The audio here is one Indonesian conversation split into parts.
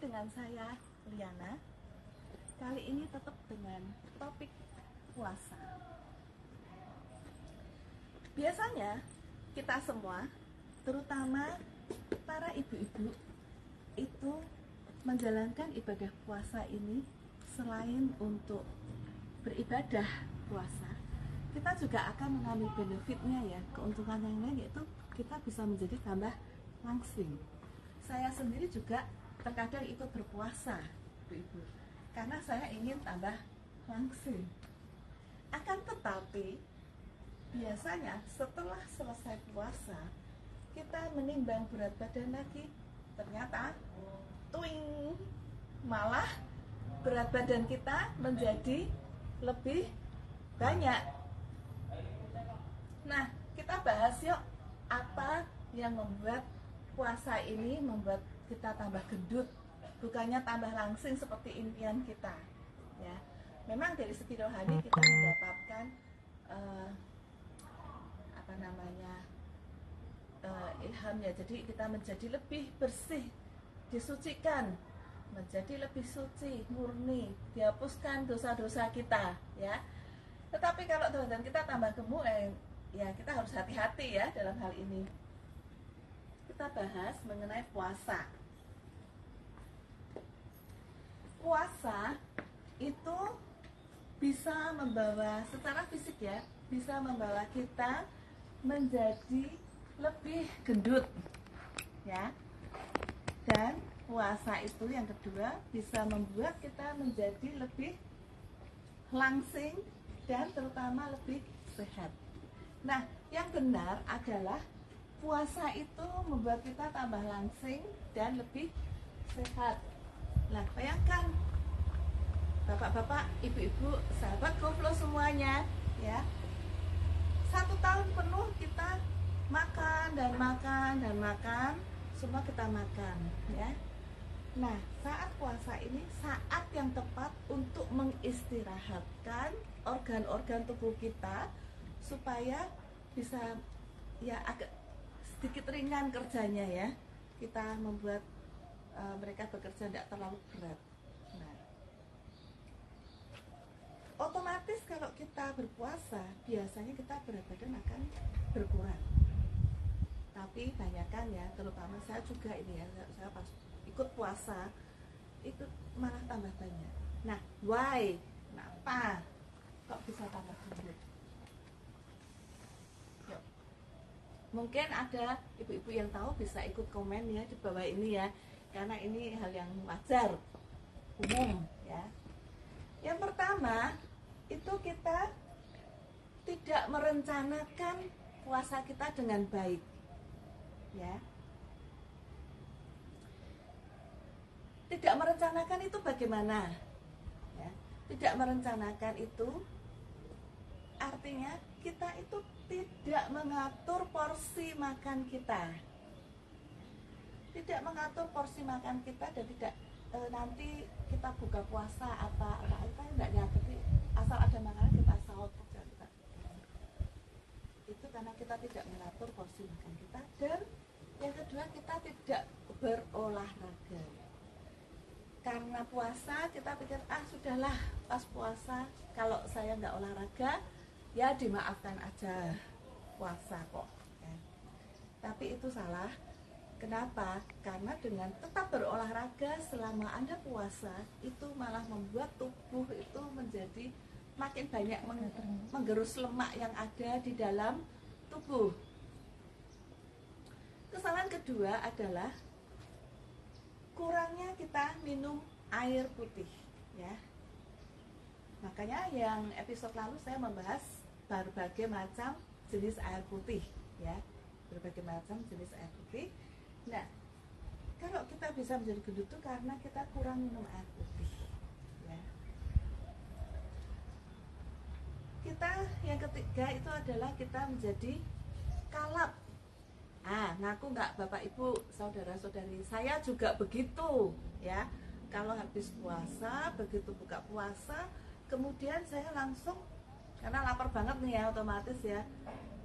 dengan saya Liana. Kali ini tetap dengan topik puasa. Biasanya kita semua, terutama para ibu-ibu, itu menjalankan ibadah puasa ini selain untuk beribadah puasa, kita juga akan mengambil benefitnya ya, keuntungan yang lain, yaitu kita bisa menjadi tambah langsing. Saya sendiri juga terkadang ikut berpuasa, ibu-ibu, karena saya ingin tambah langsing. Akan tetapi biasanya setelah selesai puasa, kita menimbang berat badan lagi, ternyata tuing, malah berat badan kita menjadi lebih banyak. Nah, kita bahas yuk, apa yang membuat puasa ini membuat kita tambah gendut, bukannya tambah langsing seperti impian kita ya. Memang dari segi rohani kita mendapatkan ilham ya, jadi kita menjadi lebih bersih, disucikan, menjadi lebih suci, murni, dihapuskan dosa-dosa kita ya. Tetapi kalau badan kita tambah gemuk, ya kita harus hati-hati ya dalam hal ini. Kita bahas mengenai puasa. Puasa itu bisa membawa, secara fisik ya, bisa membawa kita menjadi lebih gendut ya. Dan puasa itu yang kedua bisa membuat kita menjadi lebih langsing dan terutama lebih sehat. Nah, yang benar adalah puasa itu membuat kita tambah langsing dan lebih sehat. Nah, bayangkan bapak-bapak, ibu-ibu, sahabat Koplo semuanya ya, 1 tahun penuh kita makan dan makan dan makan, semua kita makan ya. Nah, saat puasa ini saat yang tepat untuk mengistirahatkan organ-organ tubuh kita supaya bisa ya agak sedikit ringan kerjanya ya. Kita membuat mereka bekerja tidak terlalu berat. Nah, otomatis kalau kita berpuasa biasanya kita berat badan akan berkurang. Tapi banyakkan ya, terutama saya juga ini ya, saya pas ikut puasa itu malah tambah banyak. Nah, why? Kenapa kok bisa tambah gendut? Yuk. Mungkin ada ibu-ibu yang tahu bisa ikut komen ya di bawah ini ya, karena ini hal yang wajar, umum ya. Yang pertama itu kita tidak merencanakan puasa kita dengan baik ya. Tidak merencanakan itu bagaimana ya? Tidak merencanakan itu artinya kita itu tidak mengatur porsi makan kita, tidak mengatur porsi makan kita, dan tidak nanti kita buka puasa apa kita tidak nyakiti, asal ada makanan kita sahur saja kita. Itu karena kita tidak mengatur porsi makan kita. Dan yang kedua, kita tidak berolahraga. Karena puasa kita pikir sudahlah, pas puasa kalau saya nggak olahraga ya dimaafkan aja, puasa kok ya. Tapi itu salah. Kenapa? Karena dengan tetap berolahraga selama Anda puasa itu malah membuat tubuh itu menjadi makin banyak menggerus lemak yang ada di dalam tubuh. Kesalahan kedua adalah kurangnya kita minum air putih ya. Makanya yang episode lalu saya membahas berbagai macam jenis air putih ya, berbagai macam jenis air putih. Nah, kalau kita bisa menjadi gendut itu karena kita kurang minum air putih ya. Kita yang ketiga itu adalah kita menjadi kalap. Ngaku nggak Bapak Ibu, saudara-saudari, saya juga begitu ya. Kalau habis puasa, begitu buka puasa, kemudian saya langsung, karena lapar banget nih ya, otomatis ya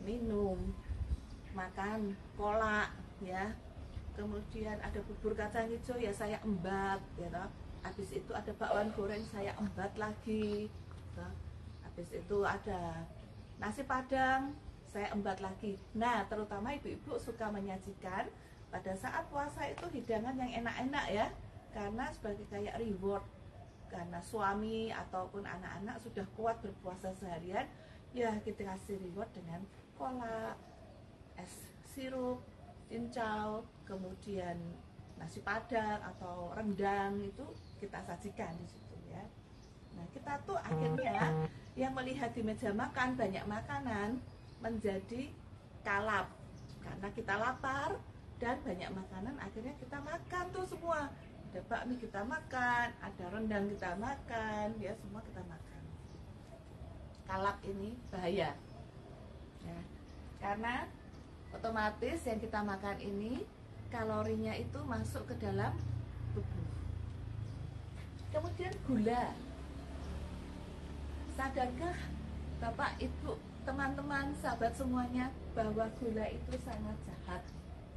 minum, makan kolak ya, kemudian ada bubur kacang hijau ya saya embat ya toh. Habis itu ada bakwan goreng saya embat lagi toh. Habis itu ada nasi padang saya embat lagi. Nah, terutama ibu-ibu suka menyajikan pada saat puasa itu hidangan yang enak-enak ya, karena sebagai kayak reward, karena suami ataupun anak-anak sudah kuat berpuasa seharian, ya kita kasih reward dengan kolak, es sirup, cincau, kemudian nasi padang atau rendang, itu kita sajikan di situ ya. Nah, kita tuh akhirnya yang melihat di meja makan banyak makanan menjadi kalap karena kita lapar dan banyak makanan, akhirnya kita makan tuh semua. Ada bakmi kita makan, ada rendang kita makan, ya semua kita makan. Kalap ini bahaya ya, karena otomatis yang kita makan ini kalorinya itu masuk ke dalam tubuh. Kemudian gula. Sadarkah Bapak, Ibu, teman-teman, sahabat semuanya bahwa gula itu sangat jahat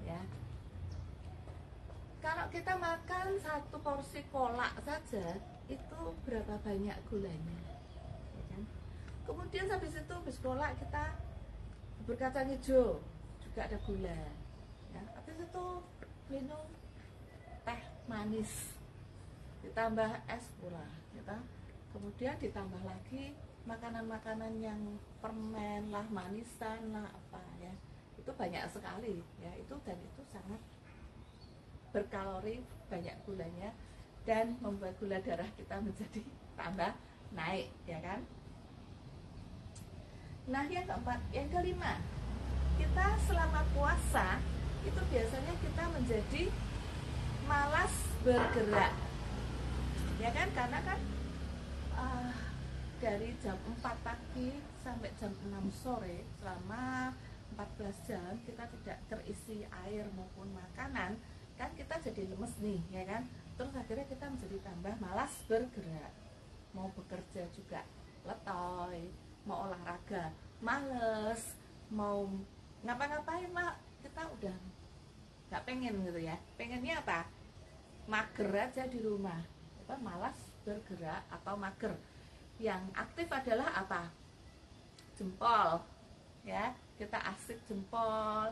ya. Kalau kita makan satu porsi kolak saja itu berapa banyak gulanya ya kan? Kemudian habis itu habis kolak kita berkacang hijau juga ada gula ya. Habis itu minum teh manis ditambah es pula gitu. Kemudian ditambah lagi makanan-makanan yang permen lah, manisan lah, apa ya, itu banyak sekali ya, itu dan itu sangat berkalori, banyak gulanya, dan membuat gula darah kita menjadi tambah naik ya kan. Nah, yang keempat, yang kelima, kita selama puasa itu biasanya kita menjadi malas bergerak ya kan, karena kan dari jam 4 pagi sampai jam 6 sore selama 14 jam kita tidak terisi air maupun makanan, kan kita jadi lemes nih ya kan. Terus akhirnya kita menjadi tambah malas bergerak, mau bekerja juga letoy, mau olahraga males, mau ngapa-ngapain mak kita udah nggak pengen gitu ya. Pengennya apa? Mager aja di rumah, apa, malas bergerak atau mager. Yang aktif adalah apa? Jempol ya, kita asik jempol,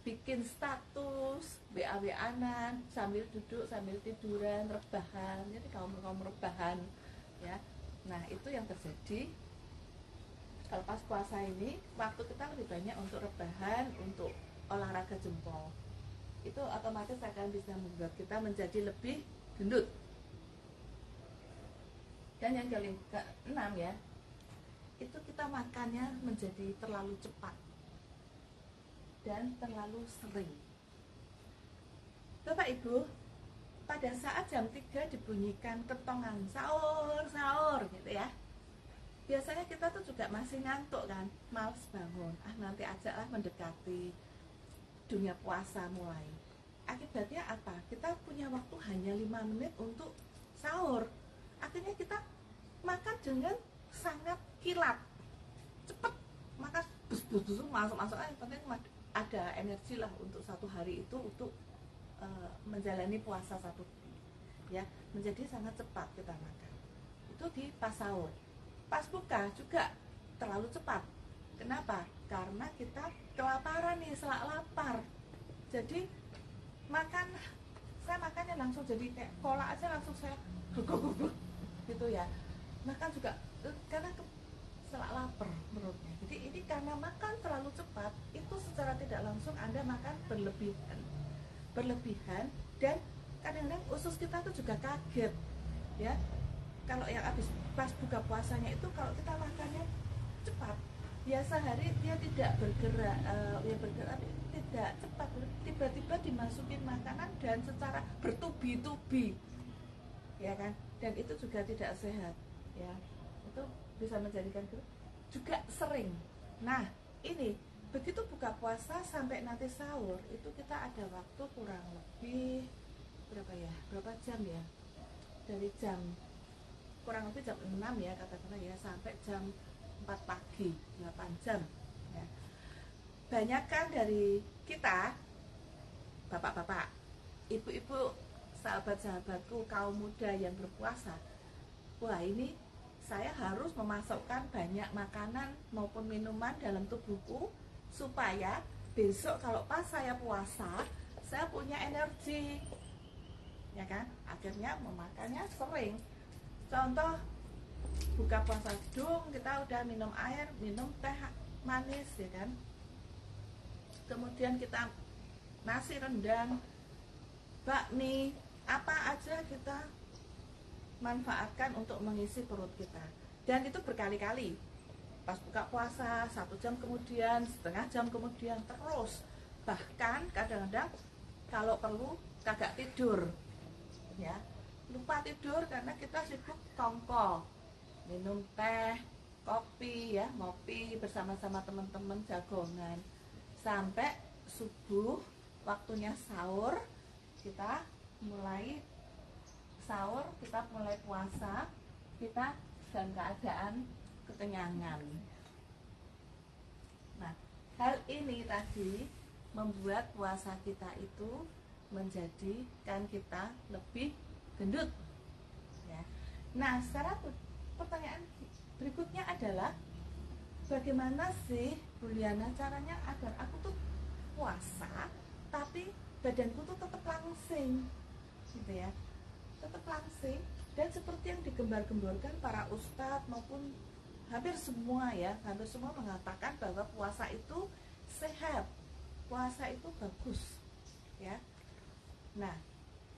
bikin status, WA-WA-an sambil duduk, sambil tiduran, rebahan. Jadi kaum rebahan ya. Nah, itu yang terjadi kalau pas puasa ini, waktu kita lebih banyak untuk rebahan, untuk olahraga jempol. Itu otomatis akan bisa membuat kita menjadi lebih gendut. Dan yang keenam ya, itu kita makannya menjadi terlalu cepat dan terlalu sering. Bapak Ibu, pada saat jam 3 dibunyikan kentongan sahur, sahur gitu ya, biasanya kita tuh juga masih ngantuk kan, males bangun. Nanti aja lah, mendekati dunia puasa mulai. Akibatnya apa? Kita punya waktu hanya 5 menit untuk sahur. Akhirnya kita makan dengan sangat kilat, cepet, maka bus masuk aja, penting ada energi lah untuk satu hari itu, untuk menjalani puasa satu hari ya, menjadi sangat cepat kita makan. Itu di pas sahur. Pas buka juga terlalu cepat. Kenapa? Karena kita kelaparan nih, selak lapar. Jadi saya makannya langsung jadi kayak kolak aja langsung saya gitu ya. Makan juga karena selak lapar menurutnya. Jadi ini karena makan terlalu cepat, itu secara tidak langsung Anda makan berlebihan, dan kadang-kadang usus kita tuh juga kaget ya. Kalau yang habis pas buka puasanya itu, kalau kita makannya cepat, ya sehari dia tidak bergerak, tidak cepat, tiba-tiba dimasukin makanan dan secara bertubi-tubi ya kan, dan itu juga tidak sehat ya. Itu bisa menjadikan juga sering. Nah, ini begitu buka puasa sampai nanti sahur itu kita ada waktu kurang lebih berapa jam ya, dari jam kurang lebih jam 6 ya katakanlah ya, sampai jam 4 pagi, 8 jam ya. Banyak kan dari kita bapak-bapak ibu-ibu, sahabat-sahabatku, kaum muda yang berpuasa, wah ini saya harus memasukkan banyak makanan maupun minuman dalam tubuhku supaya besok kalau pas saya puasa saya punya energi, ya kan? Akhirnya memakannya sering. Contoh buka puasa dong, kita udah minum air, minum teh manis, ya kan? Kemudian kita nasi rendang, bakmi, apa aja kita manfaatkan untuk mengisi perut kita. Dan itu berkali-kali. Pas buka puasa, 1 jam kemudian, setengah jam kemudian, terus. Bahkan kadang-kadang kalau perlu kagak tidur, ya, lupa tidur karena kita sibuk tongkol, minum teh, kopi, ya, ngopi bersama-sama teman-teman jagongan, sampai subuh waktunya sahur, kita mulai sahur, kita mulai puasa, kita dalam keadaan kekenyangan. Nah, hal ini tadi membuat puasa kita itu menjadikan kita lebih gendut, ya. Nah, sekarang pertanyaan berikutnya adalah bagaimana sih Buliana caranya agar aku tuh puasa tapi badanku tuh tetap langsing, gitu ya, tetap langsing. Dan seperti yang digembar-gemborkan para ustadz maupun hampir semua, ya, hampir semua mengatakan bahwa puasa itu sehat, puasa itu bagus, ya. Nah,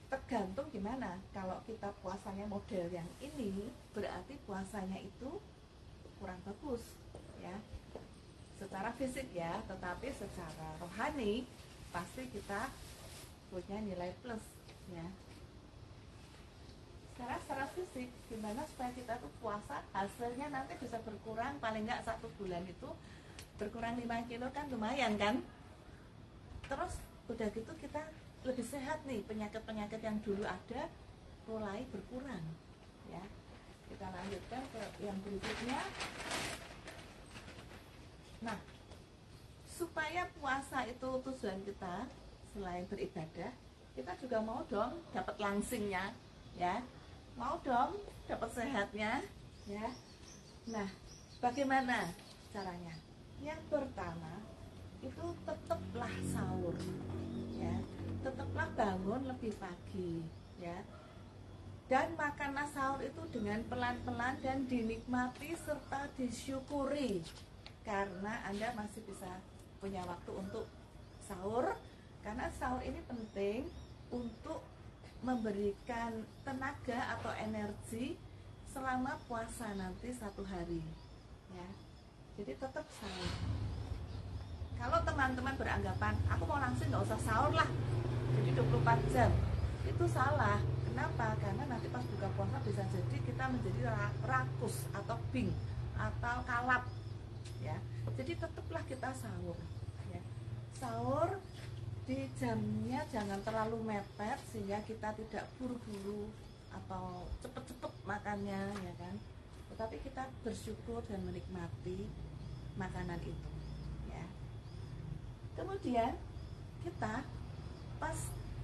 tergantung gimana. Kalau kita puasanya model yang ini, berarti puasanya itu kurang bagus, ya, secara fisik, ya. Tetapi secara rohani pasti kita punya nilai plus, ya. Secara fisik, gimana supaya kita tuh puasa hasilnya nanti bisa berkurang, paling nggak 1 bulan itu berkurang 5 kilo, kan lumayan kan. Terus udah gitu kita lebih sehat nih, penyakit-penyakit yang dulu ada mulai berkurang, ya. Kita lanjutkan ke yang berikutnya. Nah, supaya puasa itu tujuan kita selain beribadah, kita juga mau dong dapat langsingnya, ya, mau dong dapat sehatnya, ya. Nah, bagaimana caranya? Yang pertama itu tetaplah sahur, ya, tetaplah bangun lebih pagi, ya, dan makanlah sahur itu dengan pelan-pelan dan dinikmati serta disyukuri, karena Anda masih bisa punya waktu untuk sahur, karena sahur ini penting untuk memberikan tenaga atau energi selama puasa nanti 1 hari, ya. Jadi tetap sahur. Kalau teman-teman beranggapan aku mau langsung nggak usah sahur lah, jadi 24 jam, itu salah. Kenapa? Karena nanti pas buka puasa bisa jadi kita menjadi rakus atau bing atau kalap, ya. Jadi tetaplah kita sahur, ya. Sahur di jamnya jangan terlalu mepet sehingga kita tidak buru-buru atau cepet-cepet makannya, ya kan. Tetapi kita bersyukur dan menikmati makanan itu, ya. Kemudian kita pas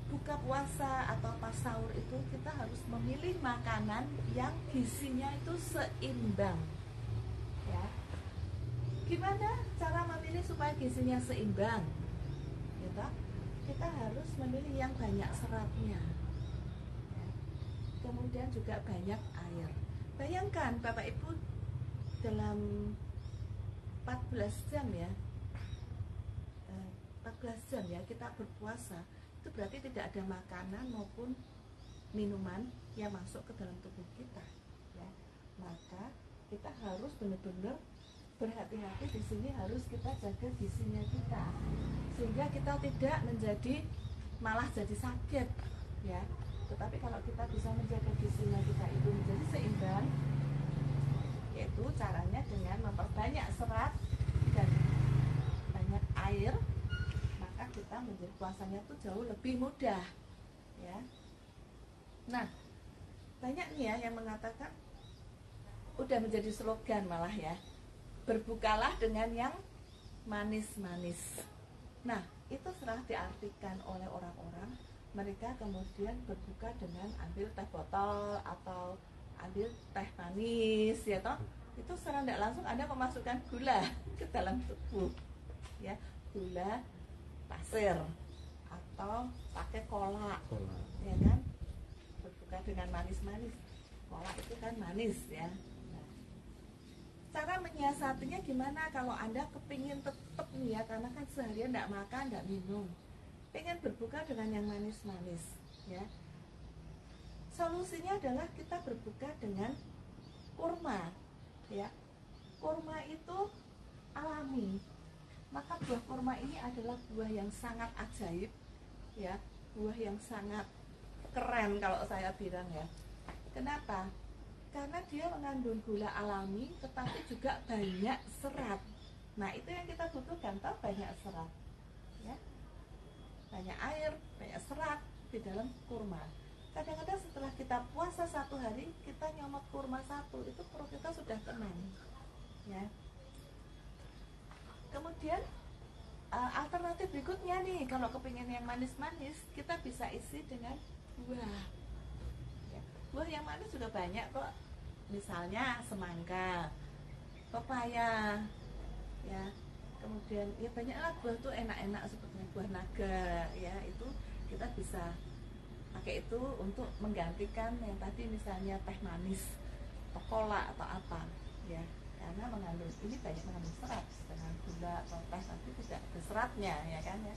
buka puasa atau pas sahur itu kita harus memilih makanan yang gizinya itu seimbang, ya. Gimana cara memilih supaya gizinya seimbang? Gitu. Kita harus memilih yang banyak seratnya, ya. Kemudian juga banyak air. Bayangkan Bapak Ibu dalam 14 jam, ya, 14 jam, ya, kita berpuasa, itu berarti tidak ada makanan maupun minuman yang masuk ke dalam tubuh kita, ya. Maka kita harus benar-benar berhati-hati di sini, harus kita jaga gizinya kita sehingga kita tidak menjadi malah jadi sakit, ya. Tetapi kalau kita bisa menjaga gizinya kita itu menjadi seimbang, yaitu caranya dengan memperbanyak serat dan banyak air, maka kita menjadi puasanya itu jauh lebih mudah, ya. Nah, banyak nih ya yang mengatakan, udah menjadi slogan malah, ya, berbukalah dengan yang manis-manis. Nah, itu serah diartikan oleh orang-orang mereka kemudian berbuka dengan ambil teh botol atau ambil teh manis, ya toh, itu secara tidak langsung Anda memasukkan gula ke dalam tubuh, ya, gula pasir atau pakai kolak, ya kan, berbuka dengan manis-manis. Kolak itu kan manis, ya. Nah, cara menyiasatinya gimana kalau Anda kepingin tetap nih ya, karena kan seharian tidak makan, tidak minum, pengen berbuka dengan yang manis-manis, ya. Solusinya adalah kita berbuka dengan kurma, ya. Kurma itu alami. Maka buah kurma ini adalah buah yang sangat ajaib, ya, buah yang sangat keren kalau saya bilang, ya. Kenapa? Karena dia mengandung gula alami tetapi juga banyak serat. Nah, itu yang kita butuhkan, toh, banyak serat, ya. Banyak air, banyak serat di dalam kurma. Kadang-kadang setelah kita puasa 1 hari, kita nyomot kurma 1, itu perut kita sudah tenang, ya. Kemudian alternatif berikutnya nih, kalau kepingin yang manis-manis, kita bisa isi dengan buah, ya. Buah yang manis juga banyak kok, misalnya semangka, pepaya, ya. Kemudian ya banyaklah buah tuh enak-enak seperti buah naga, ya, itu kita bisa pakai itu untuk menggantikan yang tadi misalnya teh manis atau kolak atau apa, ya, karena mengandung ini banyak mengandung serat. Dengan gula atau teh nanti tidak ada seratnya, ya kan, ya.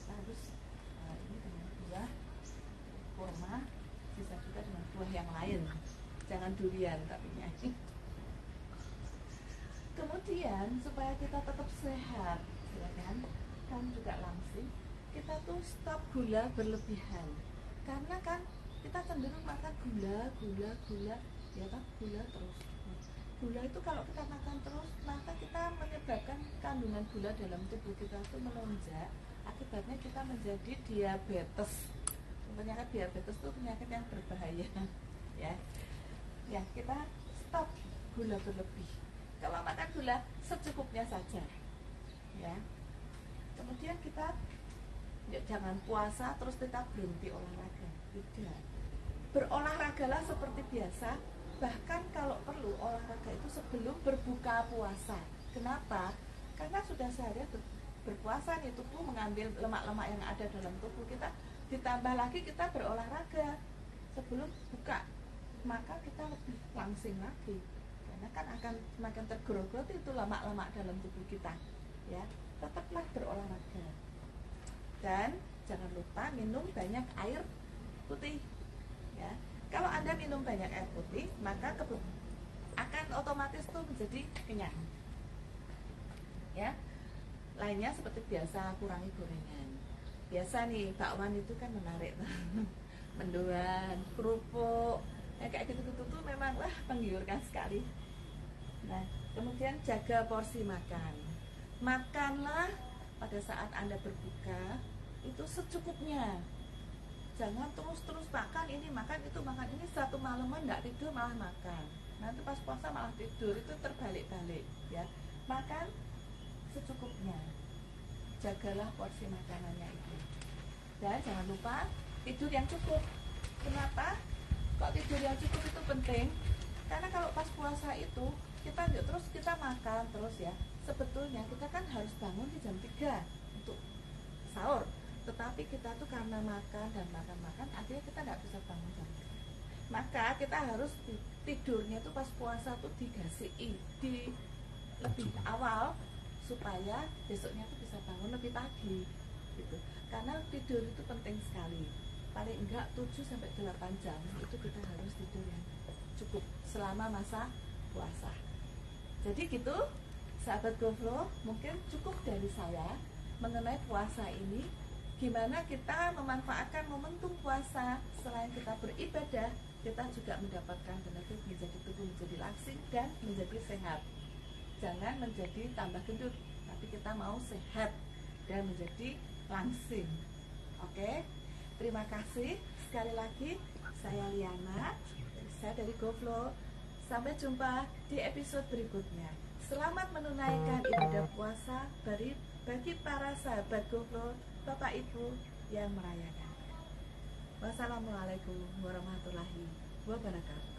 Kita harus ini dengan buah kurma, bisa juga dengan buah yang lain, jangan durian tapi ya. Kemudian supaya kita tetap sehat, ya kan juga langsing, kita tuh stop gula berlebihan. Karena kan kita cenderung makan gula, ya kan, gula terus. Gula itu kalau kita makan terus, maka kita menyebabkan kandungan gula dalam tubuh kita itu melonjak. Akibatnya kita menjadi diabetes. Penyakit diabetes itu penyakit yang berbahaya, ya. Ya, kita stop gula berlebih. Kalau makan gula secukupnya saja, ya. Kemudian kita ya, jangan puasa terus kita berhenti olahraga, tidak. Berolahragalah seperti biasa, bahkan kalau perlu olahraga itu sebelum berbuka puasa. Kenapa? Karena sudah seharian berpuasa nih, tubuh mengambil lemak-lemak yang ada dalam tubuh kita, ditambah lagi kita berolahraga sebelum buka, maka kita lebih langsing lagi, karena kan akan semakin tergerogoti itu lemak-lemak dalam tubuh kita, ya. Tetaplah berolahraga. Dan jangan lupa minum banyak air putih, ya. Kalau Anda minum banyak air putih, maka akan otomatis tuh menjadi kenyang, ya. Lainnya seperti biasa, kurangi gorengan. Biasa nih bakwan itu kan menarik mendoan, kerupuk, ya, kayak gitu-gitu tuh memang menggiurkan sekali. Nah, kemudian jaga porsi makan. Makanlah pada saat Anda berbuka itu secukupnya. Jangan terus-terus makan ini, makan itu, makan ini, satu malaman nggak tidur malah makan. Nanti pas puasa malah tidur, itu terbalik-balik, ya. Makan secukupnya. Jagalah porsi makanannya itu. Dan jangan lupa tidur yang cukup. Kenapa? Kok tidur yang cukup itu penting? Karena kalau pas puasa itu kita makan terus, ya. Sebetulnya kita kan harus bangun di jam 3 untuk sahur. Tetapi kita tuh karena makan dan makan, akhirnya kita nggak bisa bangun jam 3. Maka kita harus tidurnya tuh pas puasa tuh dikasih di lebih awal, supaya besoknya tuh bisa bangun lebih pagi, gitu. Karena tidur itu penting sekali. Paling enggak 7-8 jam itu kita harus tidur yang cukup selama masa puasa. Jadi gitu, sahabat GoFlow, mungkin cukup dari saya mengenai puasa ini. Gimana kita memanfaatkan momentum puasa, selain kita beribadah, kita juga mendapatkan benefit, menjadi tubuh menjadi langsing dan menjadi sehat. Jangan menjadi tambah gendut, tapi kita mau sehat dan menjadi langsing. Oke, terima kasih sekali lagi. Saya Liana, saya dari GoFlow. Sampai jumpa di episode berikutnya. Selamat menunaikan ibadah puasa bagi para sahabat GoFlow, Bapak Ibu yang merayakan. Wassalamualaikum warahmatullahi wabarakatuh.